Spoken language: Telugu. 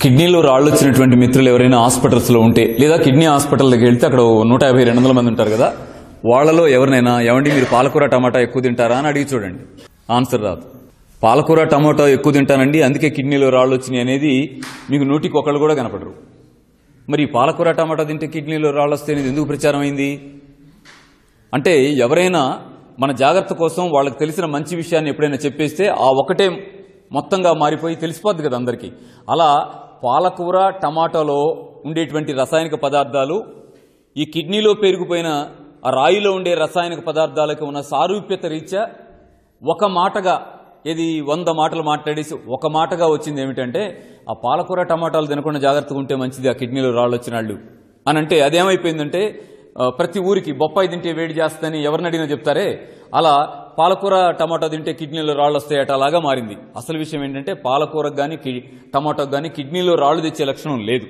కిడ్నీలో రాళ్ళు వచ్చినటువంటి మిత్రులు ఎవరైనా హాస్పిటల్స్లో ఉంటే లేదా కిడ్నీ హాస్పిటల్కి వెళ్తే అక్కడ 150-200 మంది ఉంటారు కదా, వాళ్ళలో ఎవరినైనా ఏమండి మీరు పాలకూర టమాటా ఎక్కువ తింటారా అని అడిగి చూడండి, ఆన్సర్ రాదు. పాలకూర టమాటా ఎక్కువ తింటానండి అందుకే కిడ్నీలో రాళ్ళు వచ్చినాయి అనేది మీకు నూటికి ఒకళ్ళు కూడా కనపడరు. మరి పాలకూర టమాటా తింటే కిడ్నీలో రాళ్ళు వస్తే అనేది ఎందుకు ప్రచారం అయింది అంటే, ఎవరైనా మన జాగ్రత్త కోసం వాళ్ళకి తెలిసిన మంచి విషయాన్ని ఎప్పుడైనా చెప్పేస్తే ఆ ఒకటే మొత్తంగా మారిపోయి తెలిసిపోద్ది కదా అందరికీ. అలా పాలకూర టమాటాలో ఉండేటువంటి రసాయనిక పదార్థాలు ఈ కిడ్నీలో పెరిగిపోయిన ఆ రాయిలో ఉండే రసాయనిక పదార్థాలకు ఉన్న సారూప్యత రీత్యా ఒక మాటగా, ఇది 100 మాటలు మాట్లాడేసి ఒక మాటగా వచ్చింది ఏమిటంటే, ఆ పాలకూర టమాటాలు తినకుండా జాగ్రత్తగా ఉంటే మంచిది ఆ కిడ్నీలో రాళ్ళు వచ్చినాళ్ళు అని. అంటే అదేమైపోయిందంటే, ప్రతి ఊరికి బొప్పాయి తింటే వేడి చేస్తుందని ఎవరిని అడిగినా చెప్తారే, అలా పాలకూర టమాటా తింటే కిడ్నీలో రాళ్ళు వస్తాయట అలాగా మారింది. అసలు విషయం ఏంటంటే పాలకూరకు కానీ టమాటాకు కానీ కిడ్నీలో రాళ్ళు తెచ్చే లక్షణం లేదు.